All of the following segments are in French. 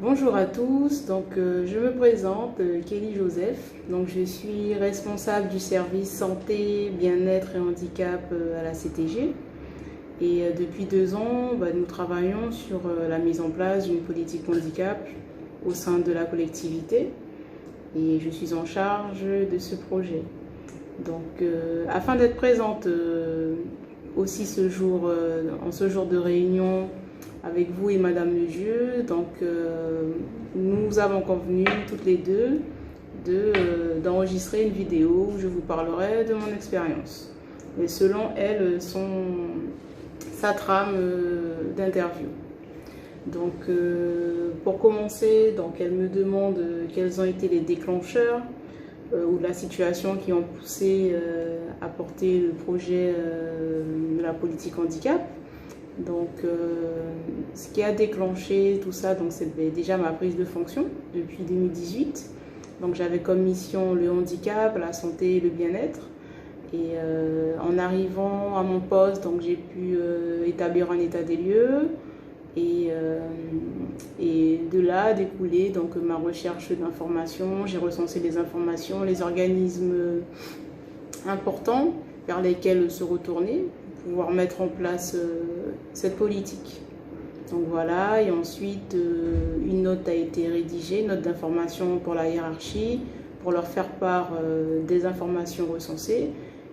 Bonjour à tous, je me présente, Kelly Joseph. Je suis responsable du service santé, bien-être et handicap à la CTG. Depuis 2 ans, nous travaillons sur la mise en place d'une politique handicap au sein de la collectivité et je suis en charge de ce projet. Afin d'être présente aussi en ce jour de réunion avec vous et Madame Legieux, nous avons convenu toutes les deux d'enregistrer une vidéo où je vous parlerai de mon expérience. Mais selon elle, sa trame d'interview. Pour commencer, elle me demande quels ont été les déclencheurs ou la situation qui ont poussé à porter le projet de la politique handicap. Ce qui a déclenché tout ça, c'est déjà ma prise de fonction depuis 2018. J'avais comme mission le handicap, la santé et le bien-être. En arrivant à mon poste, j'ai pu établir un état des lieux et de là découler ma recherche d'informations. J'ai recensé les informations, les organismes importants vers lesquels se retourner pour pouvoir mettre en place cette politique. Voilà, et ensuite une note a été rédigée, une note d'information pour la hiérarchie, pour leur faire part des informations recensées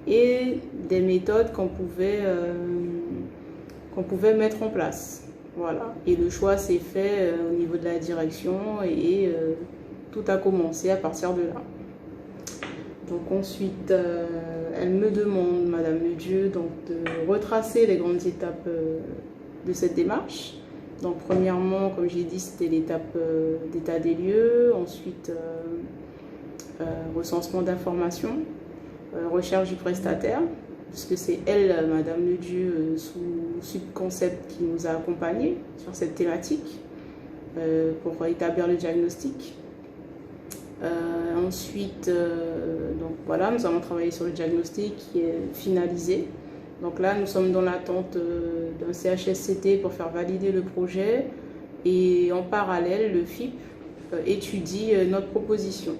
et des méthodes qu'on pouvait mettre en place. Voilà, et le choix s'est fait au niveau de la direction et tout a commencé à partir de là. Ensuite, elle me demande, Madame Ledieu, de retracer les grandes étapes de cette démarche. Premièrement, comme j'ai dit, c'était l'étape d'état des lieux, ensuite recensement d'informations, recherche du prestataire, puisque c'est elle, Madame Ledieu, sous Subconcept, qui nous a accompagnés sur cette thématique pour établir le diagnostic. Ensuite, voilà, nous avons travaillé sur le diagnostic qui est finalisé. Là, nous sommes dans l'attente d'un CHSCT pour faire valider le projet et en parallèle, le FIP étudie notre proposition.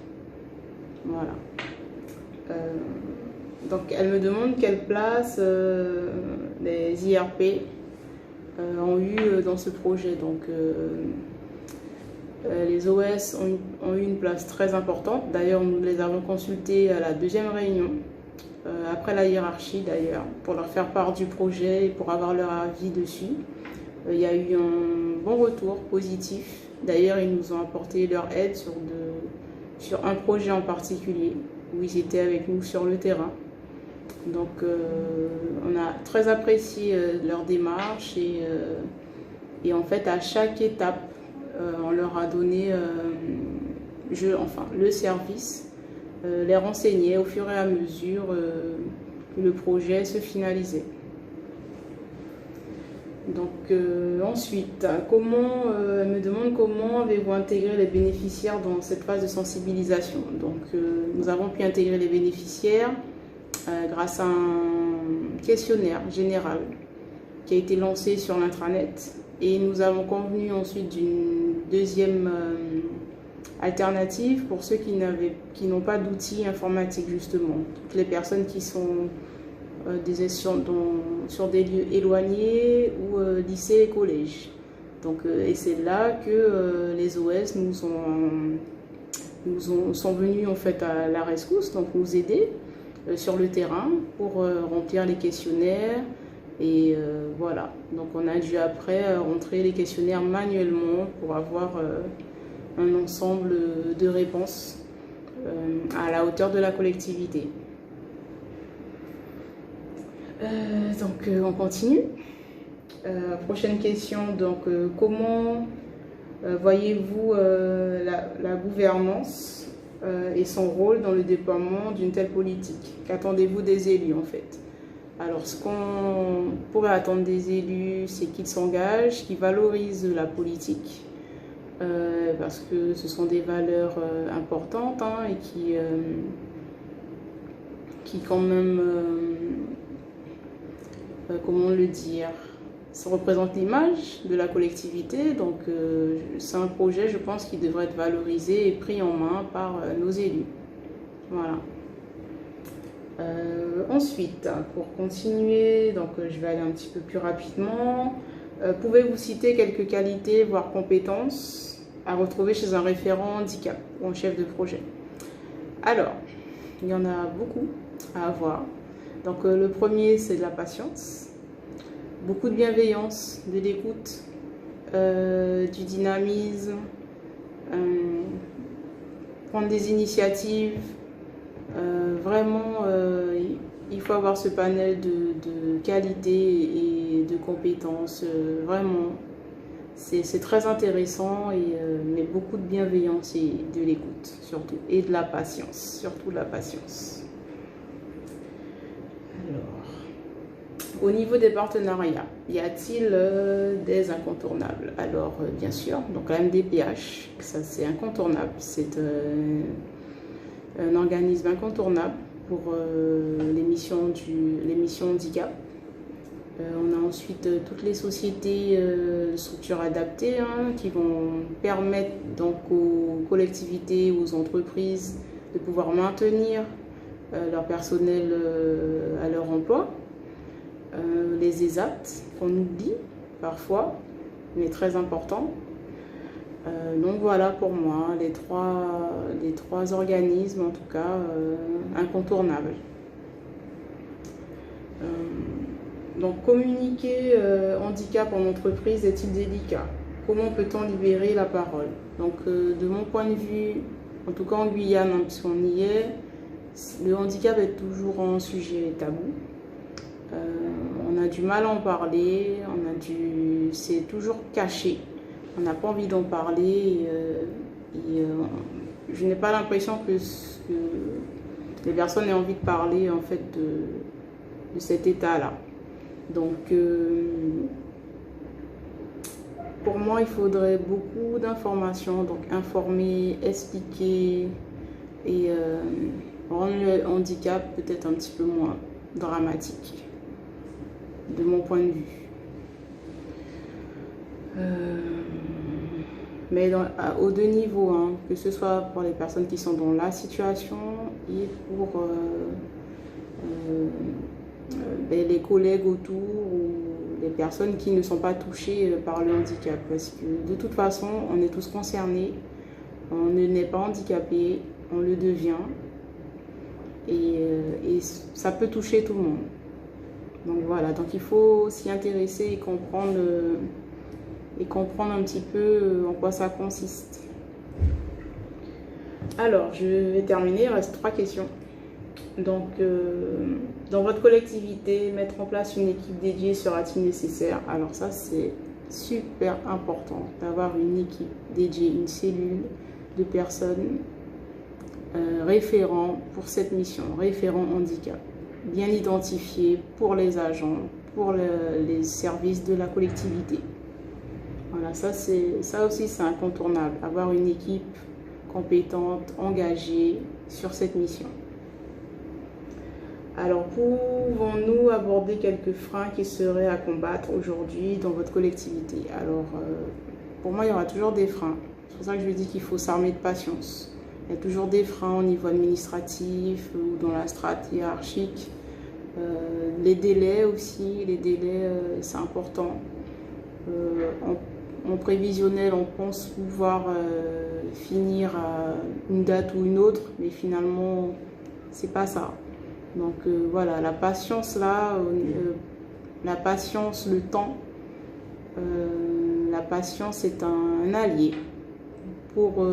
Voilà. Elle me demande quelle place les IRP ont eu dans ce projet. Les OS ont eu une place très importante. D'ailleurs, nous les avons consultés à la deuxième réunion, après la hiérarchie d'ailleurs, pour leur faire part du projet et pour avoir leur avis dessus. Il y a eu un bon retour positif. D'ailleurs, ils nous ont apporté leur aide sur un projet en particulier, où ils étaient avec nous sur le terrain. On a très apprécié leur démarche et en fait, à chaque étape, on leur a donné, le service les renseignait au fur et à mesure que le projet se finalisait. Ensuite, elle me demande comment avez-vous intégré les bénéficiaires dans cette phase de sensibilisation. Nous avons pu intégrer les bénéficiaires grâce à un questionnaire général qui a été lancé sur l'intranet. Et nous avons convenu ensuite d'une deuxième alternative pour ceux qui n'ont pas d'outils informatiques, justement. Toutes les personnes qui sont sur des lieux éloignés ou lycées et collèges. Et c'est là que les OS sont venus en fait à la rescousse, nous aider sur le terrain pour remplir les questionnaires. Et voilà, on a dû après rentrer les questionnaires manuellement pour avoir un ensemble de réponses à la hauteur de la collectivité. On continue. Prochaine question, comment voyez-vous la gouvernance et son rôle dans le déploiement d'une telle politique? Qu'attendez-vous des élus en fait? Alors, ce qu'on pourrait attendre des élus, c'est qu'ils s'engagent, qu'ils valorisent la politique, parce que ce sont des valeurs importantes et qui quand même, comment le dire, ça représente l'image de la collectivité, donc c'est un projet, je pense, qui devrait être valorisé et pris en main par nos élus. Voilà. Ensuite, pour continuer, donc je vais aller un petit peu plus rapidement. Pouvez-vous citer quelques qualités, voire compétences à retrouver chez un référent handicap ou un chef de projet? Alors, il y en a beaucoup à avoir. Donc le premier, c'est de la patience, beaucoup de bienveillance, de l'écoute, du dynamisme, prendre des initiatives. Vraiment, il faut avoir ce panel de qualités et de compétences. Vraiment, c'est très intéressant, mais beaucoup de bienveillance et de l'écoute surtout, et de la patience, surtout de la patience. Alors, au niveau des partenariats, y a-t-il des incontournables? Alors, bien sûr, donc la MDPH, ça c'est incontournable, c'est un organisme incontournable pour les missions handicap. On a ensuite toutes les sociétés de structures adaptées qui vont permettre donc aux collectivités, aux entreprises de pouvoir maintenir leur personnel à leur emploi. Les ESAT qu'on oublie parfois, mais très important. Donc voilà pour moi les trois organismes en tout cas incontournables. Donc communiquer handicap en entreprise est-il délicat? Comment peut-on libérer la parole? Donc de mon point de vue, en tout cas en Guyane, puisqu'on y est, le handicap est toujours un sujet tabou. On a du mal à en parler, c'est toujours caché. On n'a pas envie d'en parler je n'ai pas l'impression que les personnes aient envie de parler en fait de cet état-là. Donc pour moi, il faudrait beaucoup d'informations, donc informer, expliquer et rendre le handicap peut-être un petit peu moins dramatique, de mon point de vue. Mais aux deux niveaux, que ce soit pour les personnes qui sont dans la situation et pour les collègues autour ou les personnes qui ne sont pas touchées par le handicap. Parce que de toute façon, on est tous concernés, on n'est pas handicapé, on le devient et ça peut toucher tout le monde. Donc voilà, donc il faut s'y intéresser et comprendre un petit peu en quoi ça consiste. Alors, je vais terminer, il reste 3 questions. Donc, dans votre collectivité, mettre en place une équipe dédiée sera-t-il nécessaire? Alors ça, c'est super important d'avoir une équipe dédiée, une cellule de personnes référents pour cette mission, référents handicap, bien identifiés pour les agents, pour les services de la collectivité. Voilà, ça aussi c'est incontournable, avoir une équipe compétente, engagée sur cette mission. Alors, pouvons-nous aborder quelques freins qui seraient à combattre aujourd'hui dans votre collectivité? Alors, pour moi, il y aura toujours des freins. C'est pour ça que je dis qu'il faut s'armer de patience. Il y a toujours des freins au niveau administratif ou dans la strate hiérarchique. Les délais aussi, c'est important. En prévisionnel, on pense pouvoir finir à une date ou une autre, mais finalement, c'est pas ça. Donc voilà, la patience là, la patience, le temps, la patience est un allié pour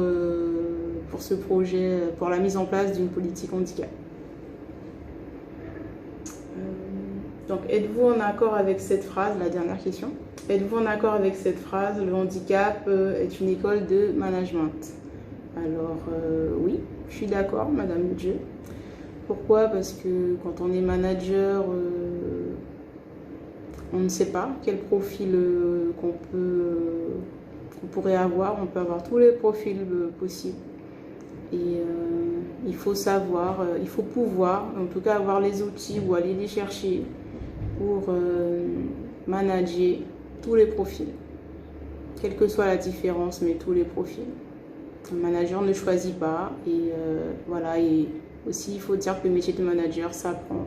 ce projet, pour la mise en place d'une politique handicap. Donc, êtes-vous en accord avec cette phrase, la dernière question? Êtes-vous en accord avec cette phrase, le handicap est une école de management? Alors, oui, je suis d'accord, Madame Dieu. Pourquoi? Parce que quand on est manager, on ne sait pas quel profil qu'on pourrait avoir. On peut avoir tous les profils possibles. Et il faut savoir, il faut pouvoir, en tout cas avoir les outils ou aller les chercher pour manager tous les profils, quelle que soit la différence, mais tous les profils. Un manager ne choisit pas et voilà. Et aussi, il faut dire que le métier de manager s'apprend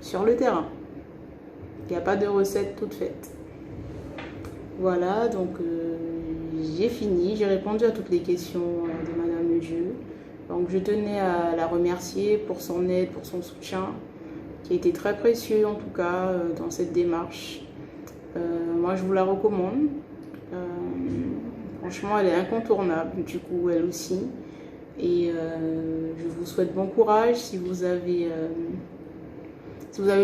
sur le terrain. Il n'y a pas de recette toute faite. Voilà, donc j'ai fini, j'ai répondu à toutes les questions de Madame Dieu. Donc je tenais à la remercier pour son aide, pour son soutien, qui a été très précieux en tout cas dans cette démarche. Moi je vous la recommande. Franchement elle est incontournable du coup elle aussi. Et je vous souhaite bon courage si vous avez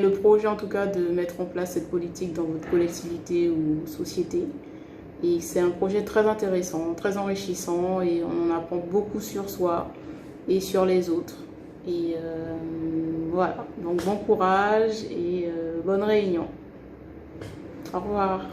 le projet en tout cas de mettre en place cette politique dans votre collectivité ou société. Et c'est un projet très intéressant, très enrichissant et on en apprend beaucoup sur soi et sur les autres. Et voilà, donc bon courage et bonne réunion. Au revoir.